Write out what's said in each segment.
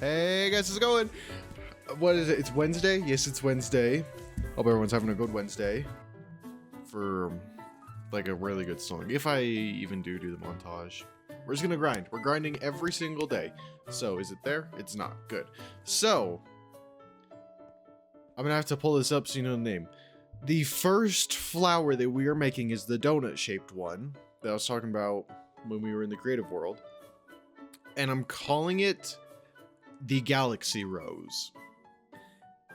Hey guys, how's it going? What is it? It's Wednesday? Yes, it's Wednesday. Hope everyone's having a good Wednesday. For like a really good song. If I even do the montage. We're just gonna grind. We're grinding every single day. So, is it there? It's not. Good. So, I'm gonna have to pull this up so you know the name. The first flower that we are making is the donut-shaped one that I was talking about when we were in the creative world. And I'm calling it the Galaxy Rose.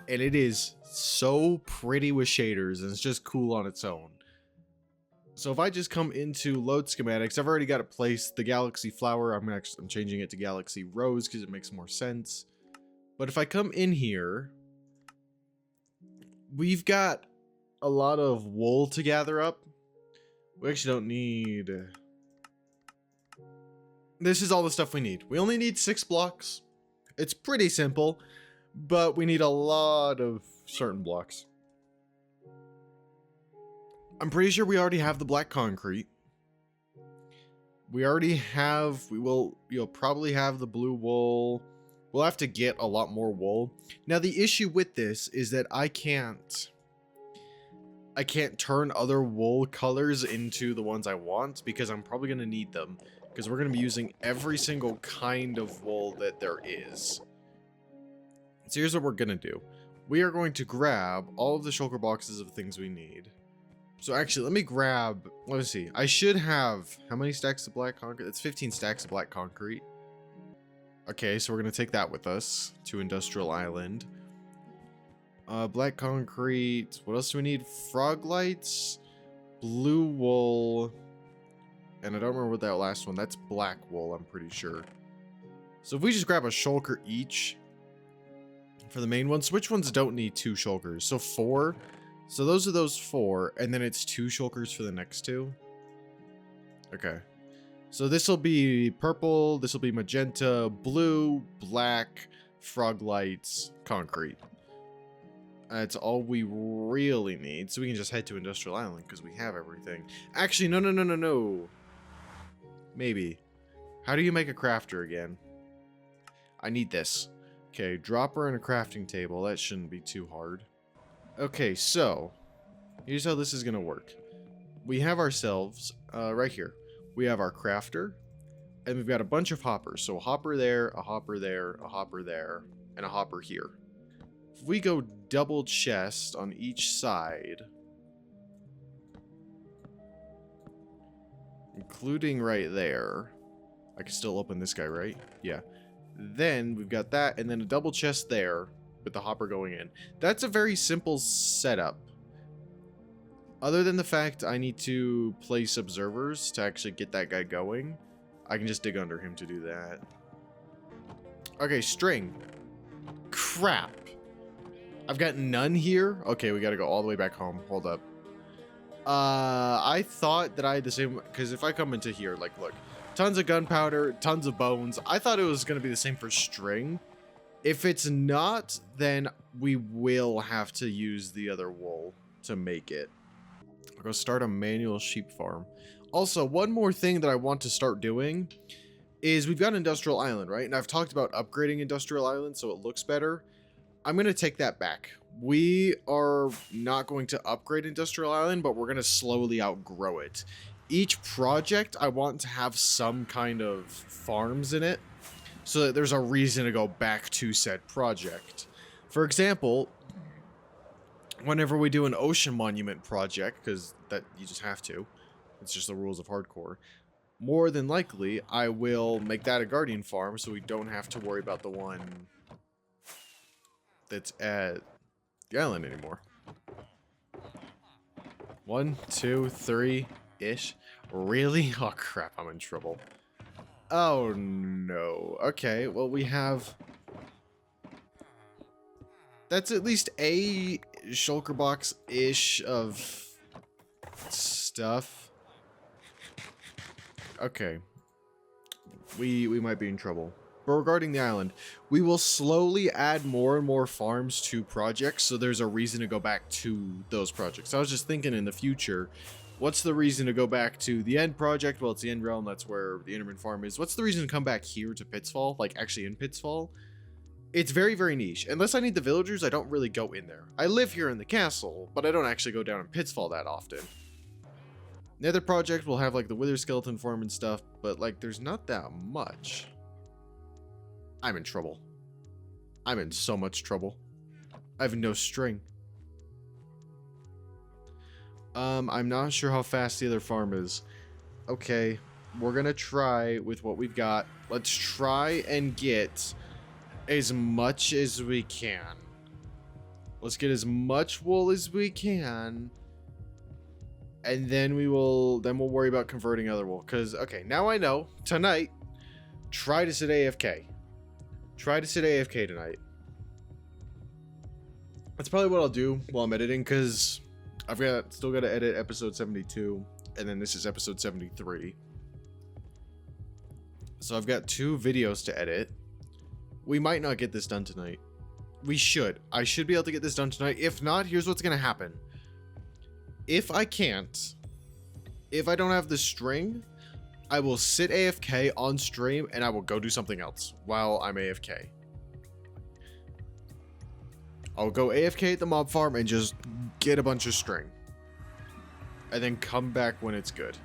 And it is so pretty with shaders, and it's just cool on its own. So if I just come into load schematics, I've already got it placed. The Galaxy Flower, I'm changing it to Galaxy Rose because it makes more sense. But if I come in here, we've got a lot of wool to gather up. We actually don't need... This is all the stuff we need. We only need 6 blocks. It's pretty simple, but we need a lot of certain blocks. I'm pretty sure we already have the black concrete. We already have, you'll probably have the blue wool. We'll have to get a lot more wool. Now the issue with this is that I can't turn other wool colors into the ones I want because I'm probably going to need them. Because we're going to be using every single kind of wool that there is. So here's what we're going to do. We are going to grab all of the shulker boxes of things we need. So actually, let me grab, let me see. I should have, how many stacks of black concrete? That's 15 stacks of black concrete. Okay, so we're going to take that with us to Industrial Island. Black concrete. What else do we need? Frog lights, blue wool, and I don't remember what that last one. That's black wool, I'm pretty sure. So if we just grab a shulker each for the main ones, which ones don't need 2 shulkers? So 4. So those are those 4, and then it's 2 shulkers for the next 2. Okay. So this will be purple, this will be magenta, blue, black, frog lights, concrete. That's all we really need. So we can just head to Industrial Island because we have everything. Actually, no. Maybe. How do you make a crafter again? I need this. Okay, dropper and a crafting table. That shouldn't be too hard. Okay, so here's how this is gonna work. We have ourselves right here. We have our crafter, and we've got a bunch of hoppers. So a hopper there, a hopper there, a hopper there, and a hopper here. If we go double chest on each side, including right there, I can still open this guy, right? Yeah. Then we've got that, and then a double chest there with the hopper going in. That's a very simple setup. Other than the fact I need to place observers to actually get that guy going, I can just dig under him to do that. Okay, string. Crap. I've got none here. Okay, we gotta go all the way back home. Hold up. I thought that I had the same, because if I come into here, like, look, tons of gunpowder, tons of bones. I thought it was gonna be the same for string. If it's not, then we will have to use the other wool to make it. I'll go start a manual sheep farm. Also, one more thing that I want to start doing is we've got Industrial Island, right? And I've talked about upgrading Industrial Island so it looks better. I'm going to take that back. We are not going to upgrade Industrial Island, but we're going to slowly outgrow it. Each project, I want to have some kind of farms in it, so that there's a reason to go back to said project. For example, whenever we do an ocean monument project, because that you just have to, it's just the rules of hardcore, more than likely I will make that a guardian farm so we don't have to worry about the one that's at the island anymore. 1, 2, 3-ish. Really? Oh crap, I'm in trouble. Oh no. Okay, well we have... That's at least a shulker box-ish of stuff. Okay. We might be in trouble. But regarding the island, we will slowly add more and more farms to projects, so there's a reason to go back to those projects. I was just thinking in the future, what's the reason to go back to the end project? Well, it's the end realm, that's where the Enderman farm is. What's the reason to come back here to Pittsfall? Like, actually in Pittsfall? It's very, very niche. Unless I need the villagers, I don't really go in there. I live here in the castle, but I don't actually go down in Pittsfall that often. The other project will have like the Wither Skeleton farm and stuff, but like there's not that much. I'm in trouble. I'm in so much trouble. I have no string. I'm not sure how fast the other farm is. Okay, we're gonna try with what we've got. Let's try and get as much as we can. Let's get as much wool as we can. And then we'll worry about converting other wool. Because, okay, now I know. Tonight, try to sit AFK. Try to sit AFK tonight. That's probably what I'll do while I'm editing, because I've still got to edit episode 72, and then this is episode 73. So I've got 2 videos to edit. We might not get this done tonight. We should. I should be able to get this done tonight. If not, here's what's going to happen. If I can't, if I don't have the string, I will sit AFK on stream, and I will go do something else while I'm AFK. I'll go AFK at the mob farm and just get a bunch of string. And then come back when it's good.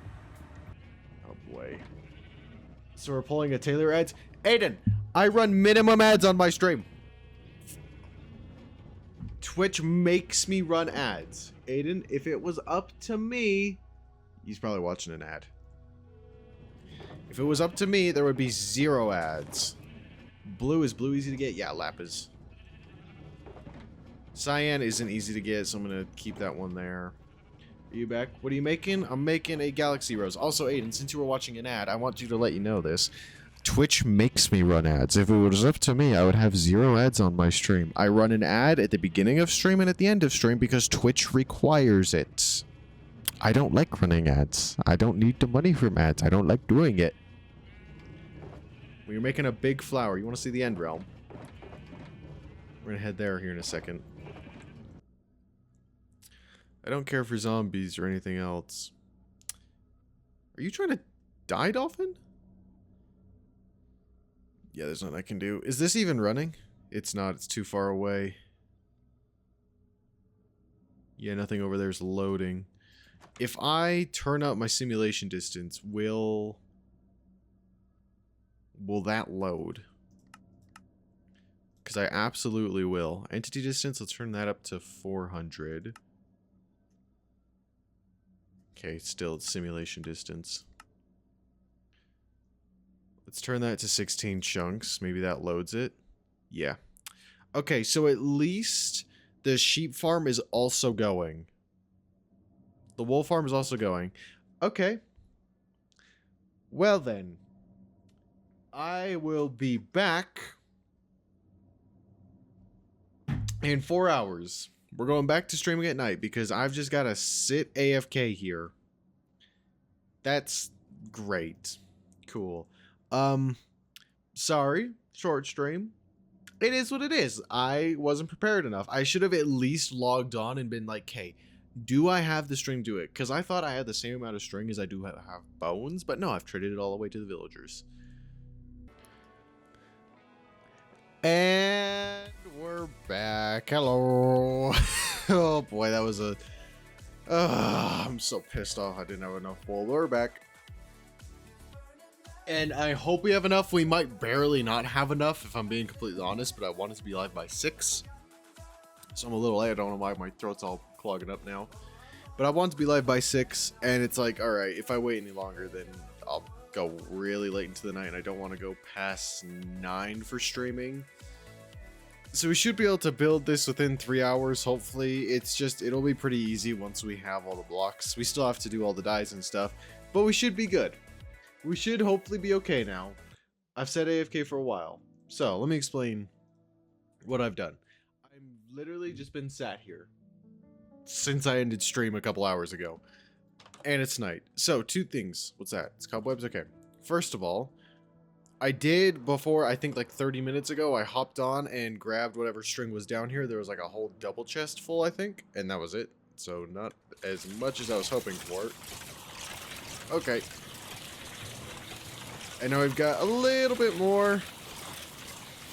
Oh boy. So we're pulling a Taylor ads. Aiden, I run minimum ads on my stream. Twitch makes me run ads. Aiden, if it was up to me, he's probably watching an ad. If it was up to me, there would be 0 ads. Blue, is blue easy to get? Yeah, lapis. Cyan isn't easy to get, so I'm going to keep that one there. Are you back? What are you making? I'm making a Galaxy Rose. Also, Aiden, since you were watching an ad, I want you to let you know this. Twitch makes me run ads. If it was up to me, I would have 0 ads on my stream. I run an ad at the beginning of stream and at the end of stream because Twitch requires it. I don't like running ads. I don't need the money from ads. I don't like doing it. Well, you're making a big flower. You want to see the end realm? We're going to head there here in a second. I don't care for zombies or anything else. Are you trying to die, Dolphin? Yeah, there's nothing I can do. Is this even running? It's not. It's too far away. Yeah, nothing over there is loading. If I turn up my simulation distance, will that load? Because I absolutely will. Entity distance, let's turn that up to 400. Okay, still it's simulation distance. Let's turn that to 16 chunks. Maybe that loads it. Yeah. Okay, so at least the sheep farm is also going. The wool farm is also going. Okay. Well then. I will be back in 4 hours. We're going back to streaming at night because I've just got to sit AFK here. That's great. Cool. Sorry, short stream. It is what it is. I wasn't prepared enough. I should have at least logged on and been like, hey, do I have the string to it? Because I thought I had the same amount of string as I do have bones, but no, I've traded it all the way to the villagers. And we're back. Hello. Oh boy, that was a... I'm so pissed off I didn't have enough wool. We're back. And I hope we have enough. We might barely not have enough, if I'm being completely honest, but I wanted to be live by 6. So I'm a little late. I don't know why my throat's all clogging up now. But I want to be live by 6, and it's like, alright, if I wait any longer, then I'll go really late into the night, and I don't want to go past 9 for streaming. So we should be able to build this within 3 hours, hopefully. It's just, it'll be pretty easy once we have all the blocks. We still have to do all the dyes and stuff, but we should be good. We should hopefully be okay now. I've said AFK for a while. So, let me explain what I've done. I've literally just been sat here since I ended stream a couple hours ago. And it's night. So, 2 things. What's that? It's cobwebs? Okay. First of all, I did before, I think like 30 minutes ago, I hopped on and grabbed whatever string was down here. There was like a whole double chest full, I think. And that was it. So, not as much as I was hoping for. Okay. And now we've got a little bit more.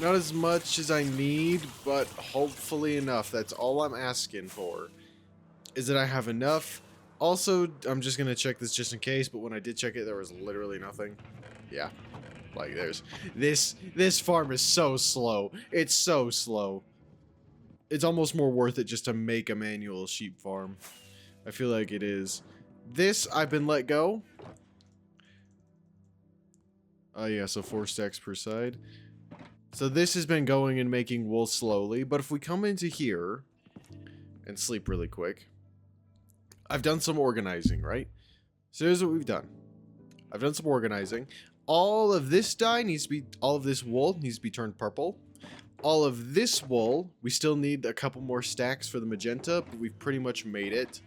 Not as much as I need, but hopefully enough. That's all I'm asking for. Is that I have enough. Also, I'm just going to check this just in case, but when I did check it, there was literally nothing. Yeah. Like, there's... This farm is so slow. It's so slow. It's almost more worth it just to make a manual sheep farm. I feel like it is. This, I've been let go. Oh, yeah, so 4 stacks per side. So this has been going and making wool slowly, but if we come into here and sleep really quick, I've done some organizing, right? So here's what we've done. I've done some organizing. All of this dye needs to be, all of this wool needs to be turned purple. All of this wool, we still need a couple more stacks for the magenta, but we've pretty much made it.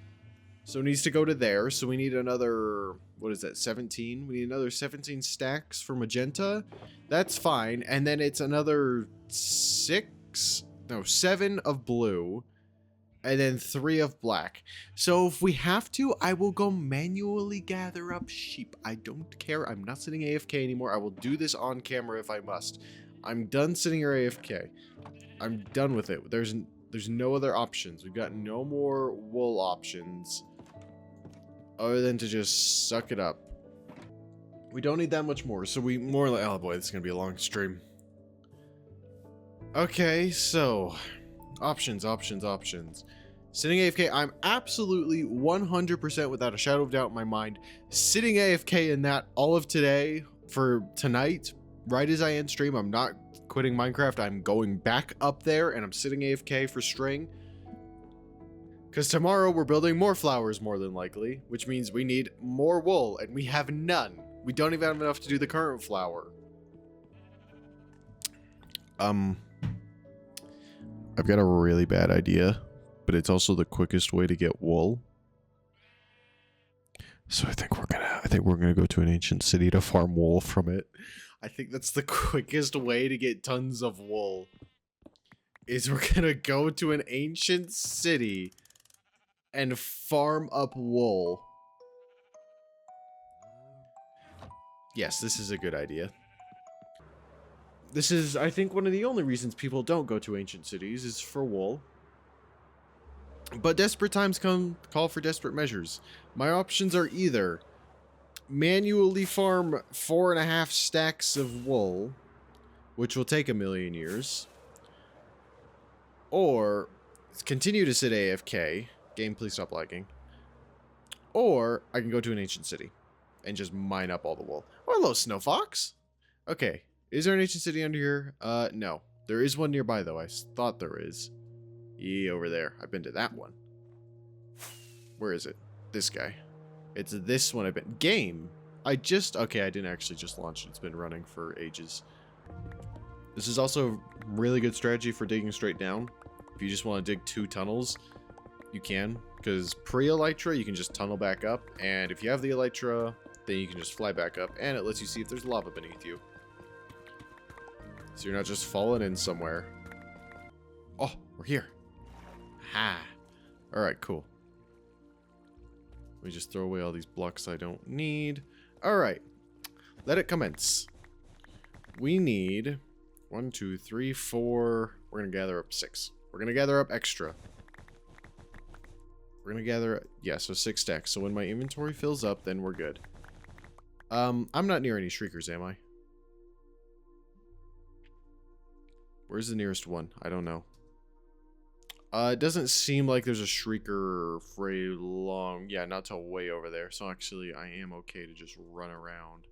So it needs to go to there. So we need another, what is that, 17? We need another 17 stacks for magenta. That's fine. And then it's another 7 of blue. And then 3 of black. So if we have to, I will go manually gather up sheep. I don't care. I'm not sitting AFK anymore. I will do this on camera if I must. I'm done sitting here AFK. I'm done with it. There's no other options. We've got no more wool options. Other than to just suck it up. We don't need that much more. So we more like, oh boy, this is going to be a long stream. Okay, so... Options. Sitting AFK, I'm absolutely 100% without a shadow of doubt in my mind. Sitting AFK in that all of today for tonight, right as I end stream, I'm not quitting Minecraft. I'm going back up there and I'm sitting AFK for string. Because tomorrow we're building more flowers more than likely, which means we need more wool and we have none. We don't even have enough to do the current flower. I've got a really bad idea, but it's also the quickest way to get wool. So I think we're gonna go to an ancient city to farm wool from it. I think that's the quickest way to get tons of wool. Is we're gonna go to an ancient city and farm up wool. Yes, this is a good idea. This is, I think, one of the only reasons people don't go to ancient cities is for wool. But desperate times call for desperate measures. My options are either manually farm 4.5 stacks of wool, which will take 1,000,000 years, or continue to sit AFK. Game, please stop lagging. Or I can go to an ancient city and just mine up all the wool. Oh, hello, Snow Fox. Okay. Is there an ancient city under here? No. There is one nearby, though. I thought there is. Yeah, over there. I've been to that one. Where is it? This guy. It's this one I've been... Game! Okay, I didn't actually just launch it. It's been running for ages. This is also a really good strategy for digging straight down. If you just want to dig 2 tunnels, you can. Because pre-elytra, you can just tunnel back up. And if you have the elytra, then you can just fly back up. And it lets you see if there's lava beneath you. So you're not just falling in somewhere. Oh, we're here. Ha. Alright, cool. Let me just throw away all these blocks I don't need. Alright. Let it commence. We need 1, 2, 3, 4. We're going to gather up 6. We're going to gather up extra. We're going to gather... Yeah, so 6 stacks. So when my inventory fills up, then we're good. I'm not near any shriekers, am I? Where's the nearest one? I don't know. It doesn't seem like there's a shrieker for a long... Yeah, not till way over there. So actually, I am okay to just run around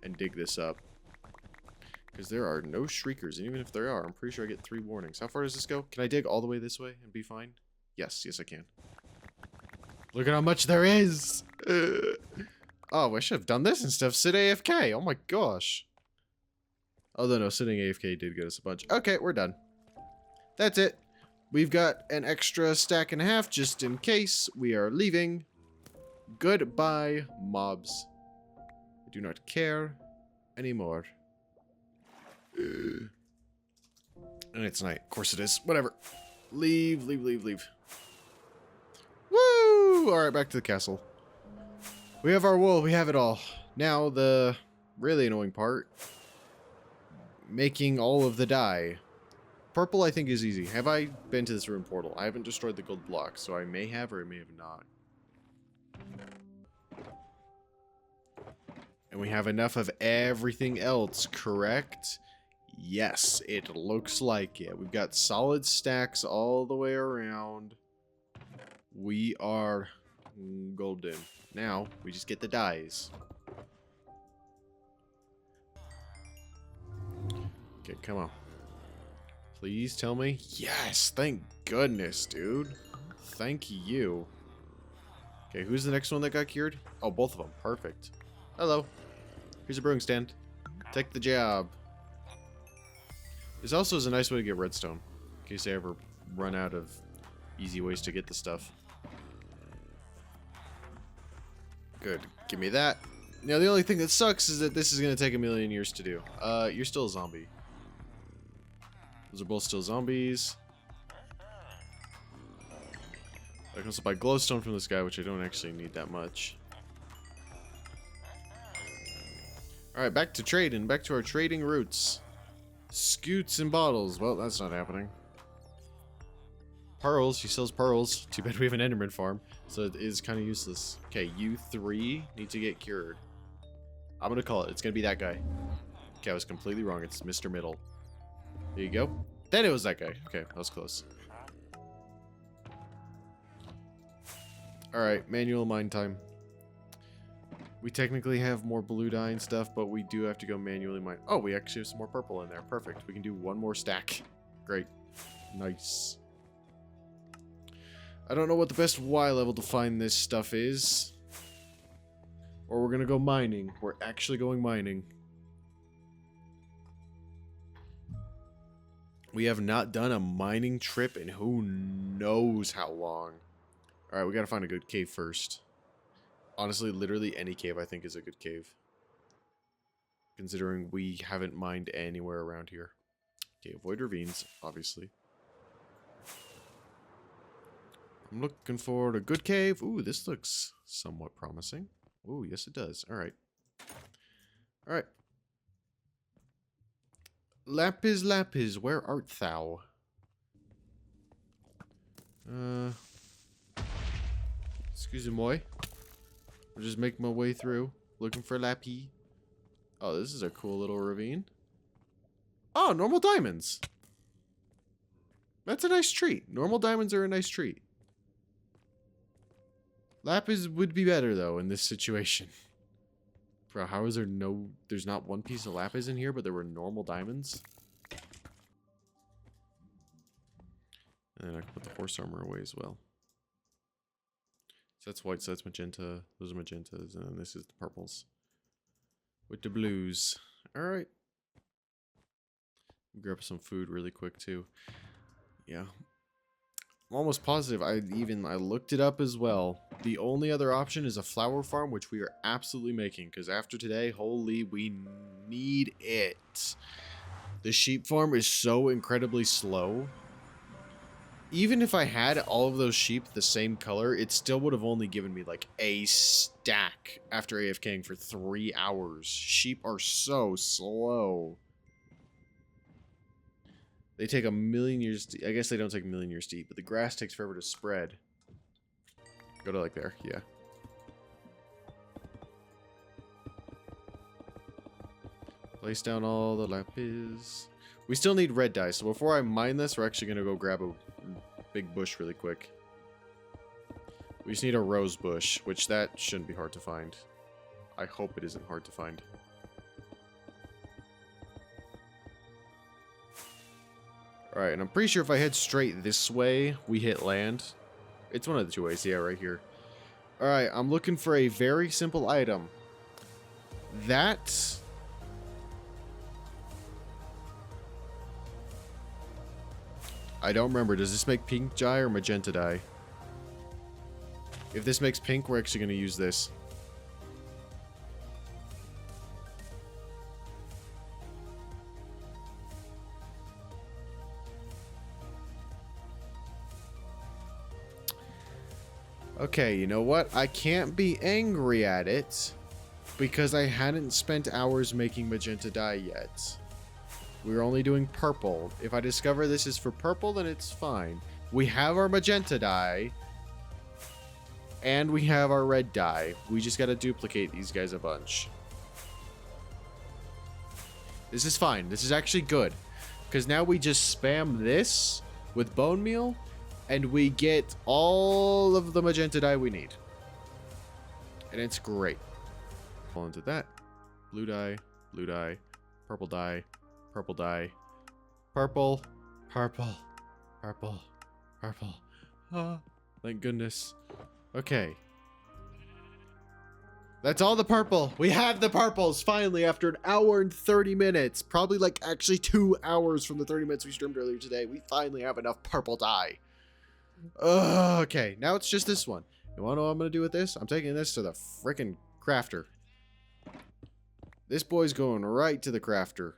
and dig this up. Because there are no shriekers. And even if there are, I'm pretty sure I get 3 warnings. How far does this go? Can I dig all the way this way and be fine? Yes, yes I can. Look at how much there is! Oh, I should have done this instead of sit AFK. Oh my gosh. Although no, sitting AFK did get us a bunch. Okay, we're done. That's it. We've got an extra stack and a half just in case we are leaving. Goodbye, mobs. I do not care anymore. And it's night. Of course it is. Whatever. Leave. Woo! Alright, back to the castle. We have our wool. We have it all. Now, the really annoying part. making all of the dye. Purple, I think, is easy. Have I been to this ruined portal? I haven't destroyed the gold block, so I may have or I may have not. And we have enough of everything else, correct? Yes, it looks like it. We've got solid stacks all the way around. We are golden. Now, we just get the dyes. Okay, come on. Please tell me. Yes, thank goodness, dude. Thank you. Okay, who's the next one that got cured? Oh, both of them. Perfect. Hello. Here's a brewing stand. Take the job. This also is a nice way to get redstone, in case I ever run out of easy ways to get the stuff. Good. Give me that. Now, the only thing that sucks is that this is going to take a million years to do. You're still a zombie. Those are both still zombies. I can also buy glowstone from this guy, which I don't actually need that much. Alright, back to trading. Back to our trading routes. Scoots and bottles. Well, that's not happening. Pearls. She sells pearls. Too bad we have an Enderman farm. So it is kind of useless. Okay, you three need to get cured. I'm going to call it. It's going to be that guy. Okay, I was completely wrong. It's Mr. Middle. There you go. Then it was that guy. Okay, that was close. Alright, manual mine time. We technically have more blue dye and stuff, but we do have to go manually mine. Oh, we actually have some more purple in there. Perfect. We can do one more stack. Great. Nice. I don't know what the best Y level to find this stuff is. Or we're going to go mining. We're actually going mining. We have not done a mining trip in who knows how long. Alright, we got to find a good cave first. Honestly, literally any cave I think is a good cave. Considering we haven't mined anywhere around here. Okay, avoid ravines, obviously. I'm looking for a good cave. Ooh, this looks somewhat promising. Ooh, yes it does. Alright. Alright. Lapis, lapis, where art thou? Excuse-moi. I'll just make my way through, looking for Lappy. Oh, this is a cool little ravine. Oh, normal diamonds. That's a nice treat. Normal diamonds are a nice treat. Lapis would be better, though, in this situation. Bro, how is there no... There's not one piece of lapis in here, but there were normal diamonds? And then I can put the horse armor away as well. So that's white, so that's magenta. Those are magentas, and then this is the purples. With the blues. Alright. Grab some food really quick, too. Yeah. I'm almost positive. I looked it up as well. The only other option is a flower farm, which we are absolutely making. Because after today, holy, we need it. The sheep farm is so incredibly slow. Even if I had all of those sheep the same color, it still would have only given me like a stack after AFKing for 3 hours. Sheep are so slow. They take a million years to, I guess they don't take a million years to eat, but the grass takes forever to spread. Go to like there, yeah. Place down all the lapis. We still need red dye, so before I mine this, we're actually going to go grab a big bush really quick. We just need a rose bush, which that shouldn't be hard to find. I hope it isn't hard to find. Alright, and I'm pretty sure if I head straight this way, we hit land. It's one of the two ways, yeah, right here. Alright, I'm looking for a very simple item. That... I don't remember. Does this make pink dye or magenta dye? If this makes pink, we're actually going to use this. Okay, you know what? I can't be angry at it because I hadn't spent hours making magenta dye yet. We're only doing purple. If I discover this is for purple, then it's fine. We have our magenta dye. And we have our red dye. We just gotta duplicate these guys a bunch. This is fine. This is actually good. Because now we just spam this with bone meal. And we get all of the magenta dye we need. And it's great. Fall into that. Blue dye. Blue dye. Purple dye. Purple dye. Purple. Purple. Purple. Purple. Oh, thank goodness. Okay. That's all the purple. We have the purples finally after an hour and 30 minutes. Probably like actually 2 hours from the 30 minutes we streamed earlier today. We finally have enough purple dye. Okay, now it's just this one. You wanna know what I'm gonna do with this? I'm taking this to the frickin' crafter. This boy's going right to the crafter.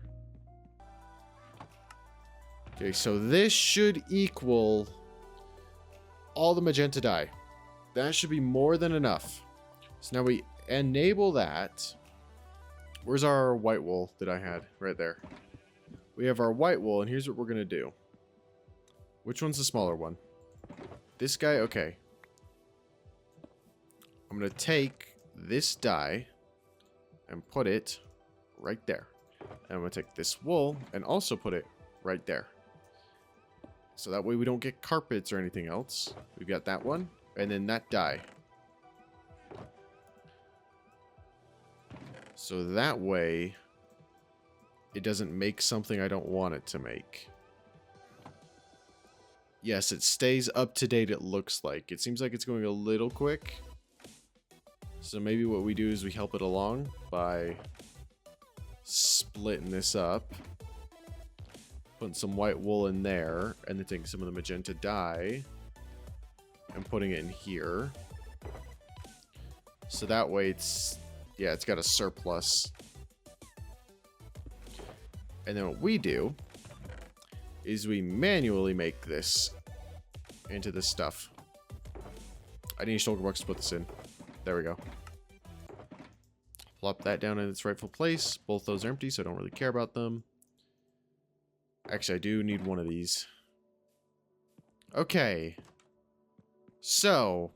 Okay, so this should equal all the magenta dye. That should be more than enough. So now we enable that. Where's our white wool that I had? Right there. We have our white wool, and here's what we're going to do. Which one's the smaller one? This guy? Okay. I'm going to take this dye and put it right there. And I'm going to take this wool and also put it right there. So that way we don't get carpets or anything else. We've got that one. And then that dye. So that way it doesn't make something I don't want it to make. Yes, it stays up to date, it looks like. It seems like it's going a little quick. So maybe what we do is we help it along by splitting this up. Putting some white wool in there. And then taking some of the magenta dye. And putting it in here. So that way it's... yeah, it's got a surplus. And then what we do is we manually make this into this stuff. I need a shulker box to put this in. There we go. Plop that down in its rightful place. Both those are empty, so I don't really care about them. Actually, I do need one of these. Okay. So,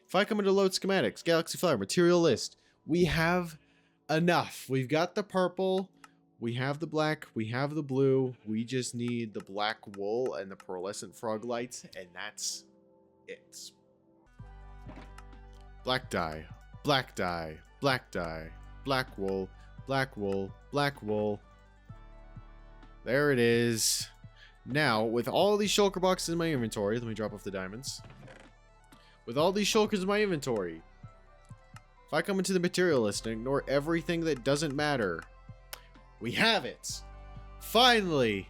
if I come into load schematics, galaxy flower, material list, we have enough. We've got the purple, we have the black, we have the blue. We just need the black wool and the pearlescent frog lights, and that's it. Black dye, black dye, black dye, black wool, black wool, black wool. There it is. Now, with all these shulker boxes in my inventory, let me drop off the diamonds. With all these shulkers in my inventory, if I come into the material list and ignore everything that doesn't matter, we have it. Finally,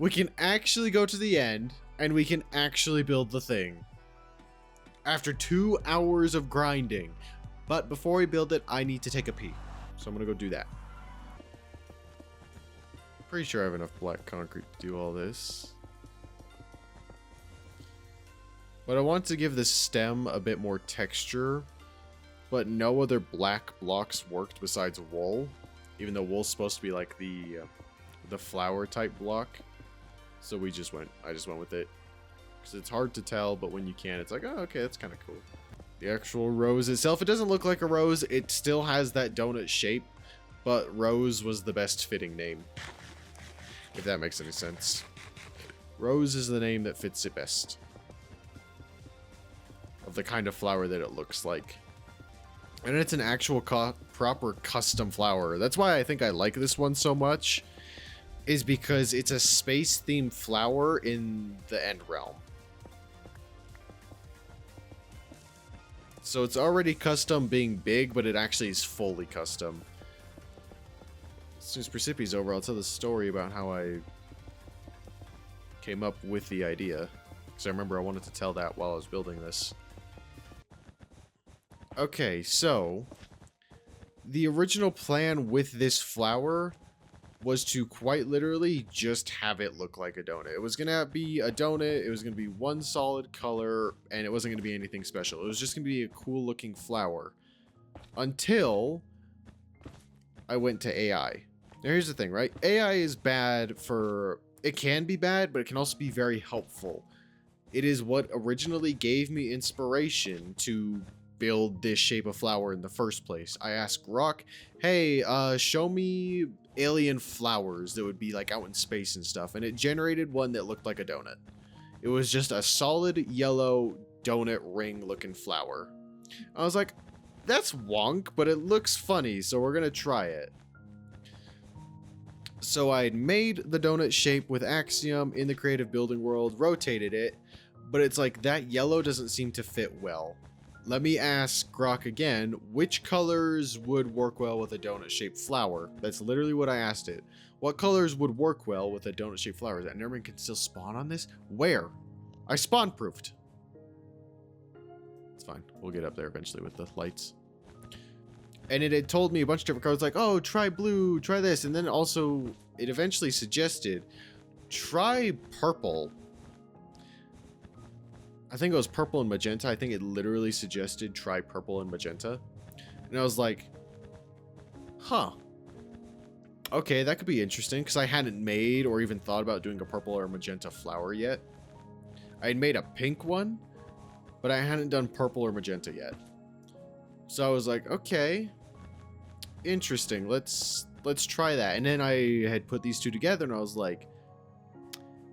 we can actually go to the end and we can actually build the thing. After 2 hours of grinding. But before we build it, I need to take a pee. So I'm going to go do that. Pretty sure I have enough black concrete to do all this. But I want to give the stem a bit more texture. But no other black blocks worked besides wool. Even though wool's supposed to be like the flower type block. So I just went with it. Because it's hard to tell, but when you can, it's like, oh, okay, that's kind of cool. The actual rose itself, it doesn't look like a rose. It still has that donut shape. But rose was the best fitting name. If that makes any sense. Rose is the name that fits it best. Of the kind of flower that it looks like. And it's an actual proper custom flower. That's why I think I like this one so much. Is because it's a space-themed flower in the End Realm. So it's already custom being big, but it actually is fully custom. As soon as Precipie's over, I'll tell the story about how I came up with the idea. Because I remember I wanted to tell that while I was building this. Okay, so the original plan with this flower was to quite literally just have it look like a donut. It was going to be a donut, it was going to be one solid color, and it wasn't going to be anything special. It was just going to be a cool looking flower. Until I went to AI. Now here's the thing, right? AI is bad for... It can be bad, but it can also be very helpful. It is what originally gave me inspiration to build this shape of flower in the first place. I asked Rock, hey, show me alien flowers that would be like out in space and stuff. And it generated one that looked like a donut. It was just a solid yellow donut ring looking flower. I was like, that's wonk, but it looks funny, so we're gonna try it. So I made the donut shape with Axiom in the creative building world, rotated it, but it's like that yellow doesn't seem to fit well. Let me ask Grok again, which colors would work well with a donut shaped flower? That's literally what I asked it. What colors would work well with a donut shaped flower? That Enderman can still spawn on this? Where? I spawn proofed. It's fine. We'll get up there eventually with the lights. And it had told me a bunch of different colors like, oh, try blue, try this. And then also it eventually suggested, try purple. I think it was purple and magenta. I think it literally suggested try purple and magenta. And I was like, huh. Okay, that could be interesting because I hadn't made or even thought about doing a purple or magenta flower yet. I had made a pink one, but I hadn't done purple or magenta yet. So I was like, okay, interesting. Let's try that. And then I had put these two together and I was like,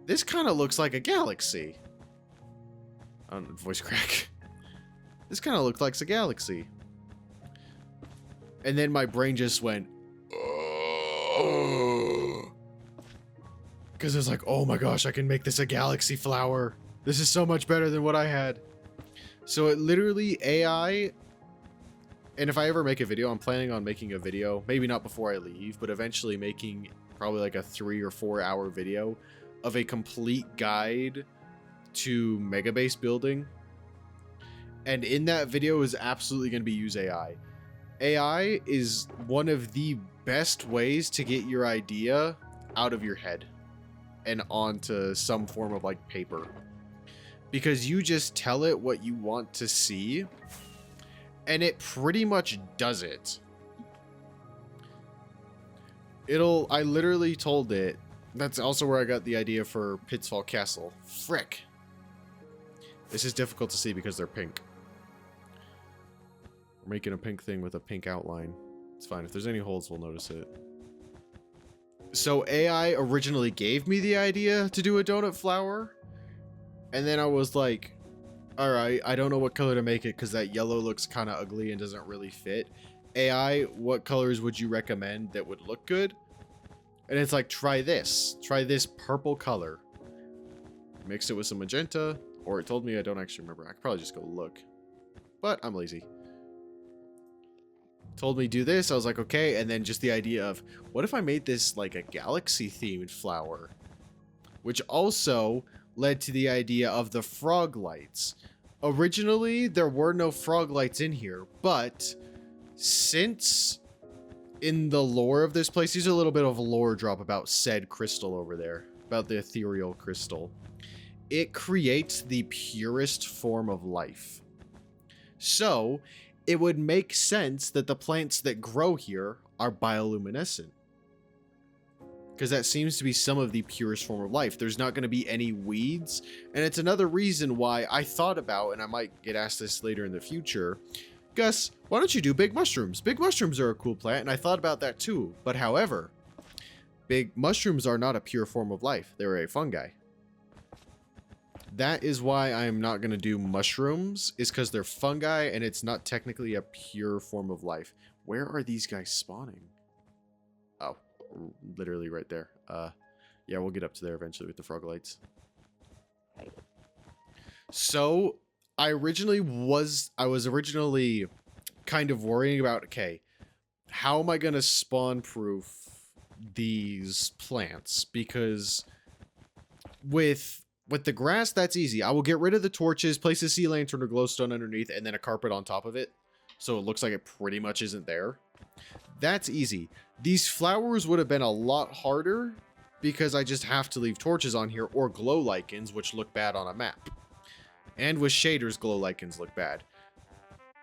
this kind of looks like a galaxy. I don't know, voice crack. This kind of looked like a galaxy. And then my brain just went, because it's like, oh my gosh, I can make this a galaxy flower. This is so much better than what I had. So it literally AI, and if I ever make a video, I'm planning on making a video, maybe not before I leave, but eventually making probably like a 3 or 4 hour video of a complete guide to mega base building. And in that video is absolutely going to be use AI. AI is one of the best ways to get your idea out of your head and onto some form of like paper, because you just tell it what you want to see and it pretty much does it. I literally told it, that's also where I got the idea for Pitfall Castle. Frick. This is difficult to see because they're pink. We're making a pink thing with a pink outline. It's fine. If there's any holes, we'll notice it. So AI originally gave me the idea to do a donut flower. And then I was like, all right, I don't know what color to make it because that yellow looks kind of ugly and doesn't really fit. AI, what colors would you recommend that would look good? And it's like, try this purple color. Mix it with some magenta. Or it told me, I don't actually remember. I could probably just go look. But I'm lazy. Told me do this. I was like, okay. And then just the idea of, what if I made this like a galaxy themed flower? Which also led to the idea of the frog lights. Originally, there were no frog lights in here. But since in the lore of this place, there's a little bit of a lore drop about said crystal over there. About the ethereal crystal. It creates the purest form of life. So, it would make sense that the plants that grow here are bioluminescent. Because that seems to be some of the purest form of life. There's not going to be any weeds. And it's another reason why I thought about, and I might get asked this later in the future, Gus, why don't you do big mushrooms? Big mushrooms are a cool plant, and I thought about that too. But however, big mushrooms are not a pure form of life. They're a fungi. That is why I'm not going to do mushrooms, is because they're fungi and it's not technically a pure form of life. Where are these guys spawning? Oh, literally right there. Yeah, we'll get up to there eventually with the frog lights. So, I was originally kind of worrying about, okay, how am I going to spawn proof these plants? Because with the grass, that's easy. I will get rid of the torches, place a sea lantern or glowstone underneath, and then a carpet on top of it. So it looks like it pretty much isn't there. That's easy. These flowers would have been a lot harder because I just have to leave torches on here or glow lichens, which look bad on a map. And with shaders, glow lichens look bad.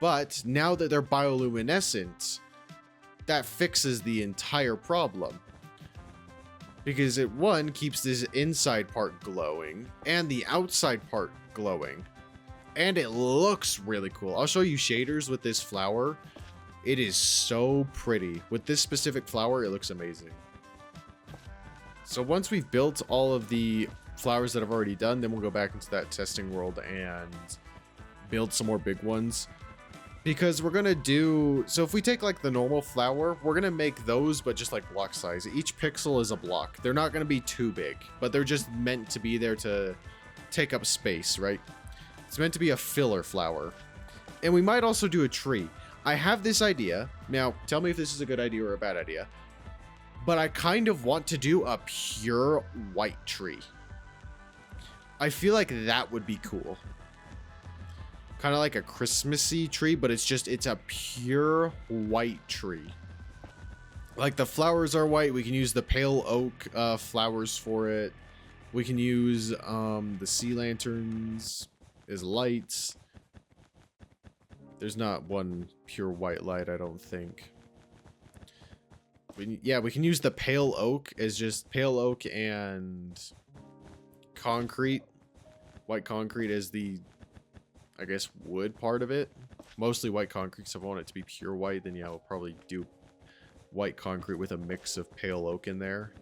But now that they're bioluminescent, that fixes the entire problem. because it, one, keeps this inside part glowing and the outside part glowing, and it looks really cool. I'll show you shaders with this flower. It is so pretty. With this specific flower, it looks amazing. So once we've built all of the flowers that I've already done, then we'll go back into that testing world and build some more big ones. Because we're gonna do, so if we take like the normal flower, we're gonna make those, but just like block size. Each pixel is a block. They're not gonna be too big, but they're just meant to be there to take up space, right? It's meant to be a filler flower. And we might also do a tree. I have this idea. Now, tell me if this is a good idea or a bad idea. But I kind of want to do a pure white tree. I feel like that would be cool. Kind of like a Christmassy tree, but it's a pure white tree. Like the flowers are white. We can use the pale oak flowers for it. We can use the sea lanterns as lights. There's not one pure white light, I don't think. Yeah, we can use the pale oak as just pale oak and concrete. White concrete as the, I guess, wood part of it. Mostly white concrete, so if I want it to be pure white, then yeah, we'll probably do white concrete with a mix of pale oak in there.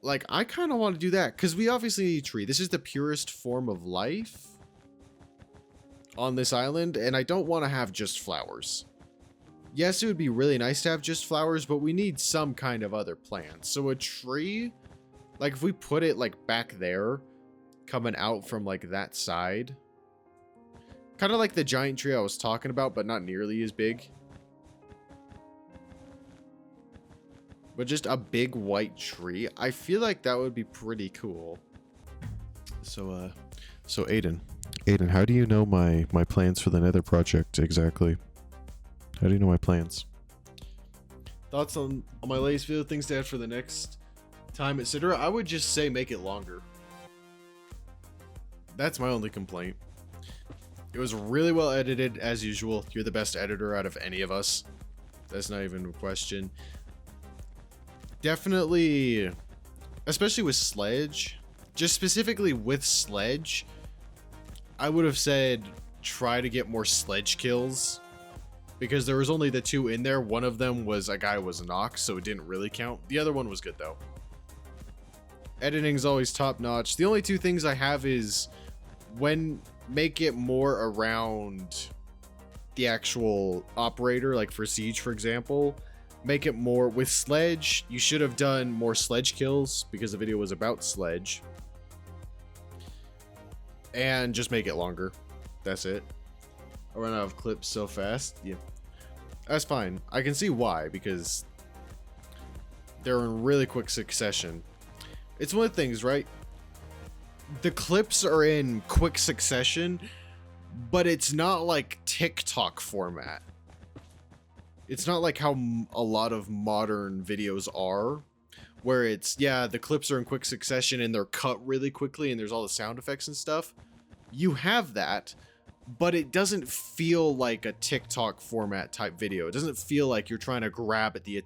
Like, I kind of want to do that, because we obviously need a tree. This is the purest form of life on this island, and I don't want to have just flowers. Yes, it would be really nice to have just flowers, but we need some kind of other plants. So a tree, like if we put it like back there, coming out from like that side, kind of like the giant tree I was talking about, but not nearly as big. But just a big white tree. I feel like that would be pretty cool. So Aiden, how do you know my plans for the Nether project exactly? How do you know my plans? Thoughts on my latest video, things to add for the next time, etc. I would just say make it longer. That's my only complaint. It was really well edited, as usual. You're the best editor out of any of us. That's not even a question. Definitely, especially with Sledge, just specifically with Sledge, I would have said try to get more Sledge kills. Because there was only the two in there. One of them was a guy who was knocked, so it didn't really count. The other one was good, though. Editing's always top-notch. The only two things I have is make it more around the actual operator, like for Siege, for example. Make it more with Sledge. You should have done more Sledge kills because the video was about Sledge. And just make it longer. That's it. I run out of clips so fast. Yeah, that's fine. I can see why, because they're in really quick succession. It's one of the things, right? The clips are in quick succession, but it's not like TikTok format. It's not like how a lot of modern videos are, where it's, yeah, the clips are in quick succession and they're cut really quickly and there's all the sound effects and stuff. You have that, but it doesn't feel like a TikTok format type video. It doesn't feel like you're trying to grab at the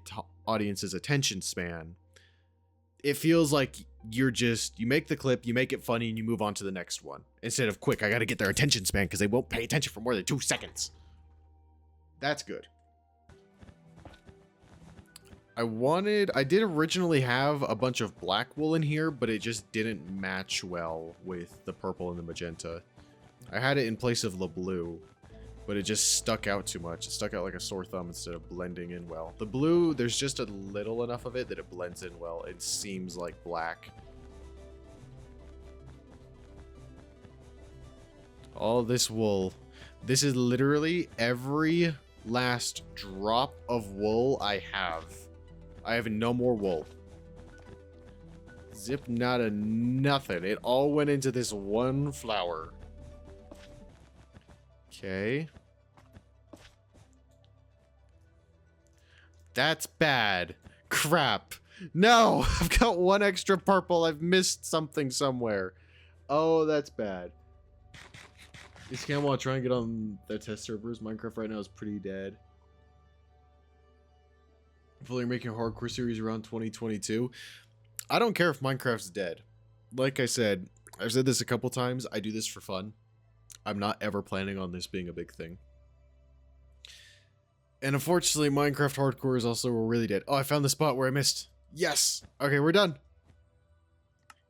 audience's attention span. It feels like you make the clip, you make it funny, and you move on to the next one. Instead of, quick, I gotta get their attention span because they won't pay attention for more than 2 seconds. That's good. I did originally have a bunch of black wool in here, but it just didn't match well with the purple and the magenta. I had it in place of the blue, but it just stuck out too much. It stuck out like a sore thumb instead of blending in well. The blue, there's just a little enough of it that it blends in well. It seems like black. All this wool. This is literally every last drop of wool I have. I have no more wool. Zip, nada, nothing. It all went into this one flower. Okay. That's bad. Crap. No! I've got one extra purple. I've missed something somewhere. Oh, that's bad. This camp while I try and get on their test servers. Minecraft right now is pretty dead. Hopefully, you're making a hardcore series around 2022. I don't care if Minecraft's dead. Like I said, I've said this a couple times. I do this for fun. I'm not ever planning on this being a big thing. And unfortunately, Minecraft hardcore is also really dead. Oh, I found the spot where I missed. Yes. Okay, we're done.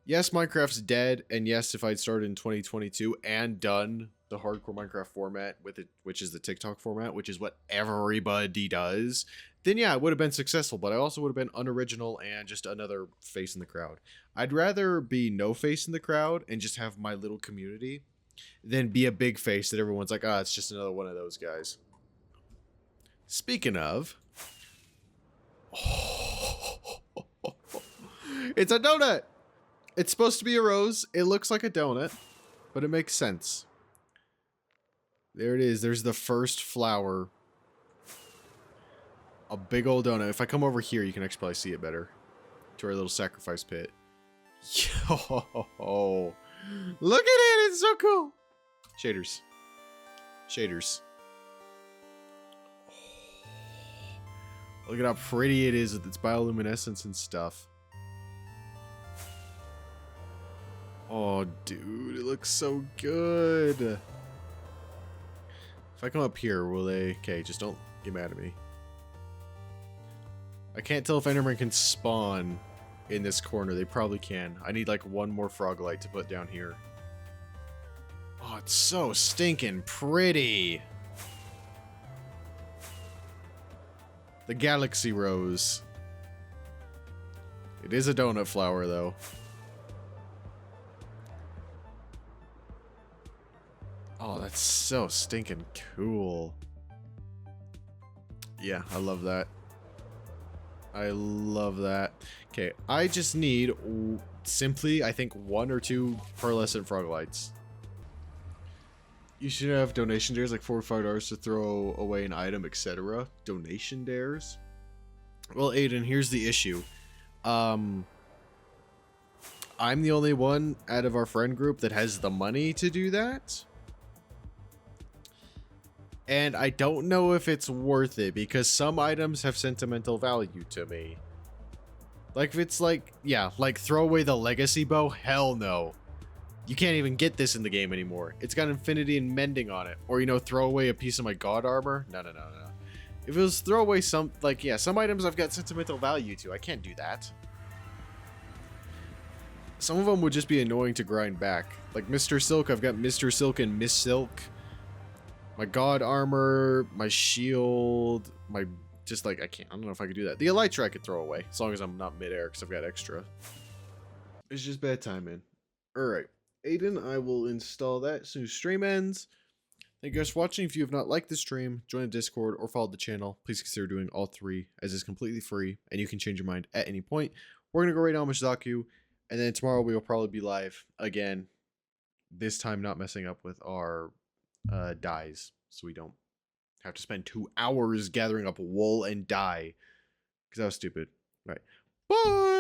Yes, Minecraft's dead, and yes, if I'd started in 2022 and done the hardcore Minecraft format with it, which is the TikTok format, which is what everybody does, then yeah, it would have been successful, but I also would have been unoriginal and just another face in the crowd. I'd rather be no face in the crowd and just have my little community than be a big face that everyone's like, ah, it's just another one of those guys. Speaking of, it's a donut. It's supposed to be a rose. It looks like a donut, but it makes sense. There it is. There's the first flower. A big old donut. If I come over here, you can actually probably see it better. To our little sacrifice pit. Yo! Look at it! It's so cool! Shaders. Shaders. Look at how pretty it is with its bioluminescence and stuff. Oh, dude, it looks so good. If I come up here, will they... Okay, just don't get mad at me. I can't tell if Enderman can spawn in this corner. They probably can. I need like one more frog light to put down here. Oh, it's so stinking pretty. The galaxy rose. It is a donut flower, though. Oh, that's so stinking cool. Yeah, I love that. I love that. Okay, I just need simply, I think, 1 or 2 pearlescent frog lights. You should have donation dares like $4 or $5 to throw away an item, etc. Donation dares? Well, Aiden, here's the issue. I'm the only one out of our friend group that has the money to do that. And I don't know if it's worth it because some items have sentimental value to me. Like if it's like, yeah, like throw away the legacy bow, hell no. You can't even get this in the game anymore. It's got infinity and mending on it. Or, you know, throw away a piece of my god armor. No. If it was throw away some, like, yeah, some items I've got sentimental value to. I can't do that. Some of them would just be annoying to grind back. Like Mr. Silk, I've got Mr. Silk and Miss Silk. My god armor, my shield, my... Just like, I don't know if I could do that. The elytra I could throw away. As long as I'm not midair because I've got extra. It's just bad timing. Alright. Aiden, I will install that as soon as stream ends. Thank you guys for watching. If you have not liked the stream, join the Discord, or followed the channel, please consider doing all 3 as it's completely free and you can change your mind at any point. We're going to go right on Mishizaku, and then tomorrow we will probably be live again. This time not messing up with our dyes, so we don't have to spend 2 hours gathering up wool and dye, because that was stupid. All right, bye!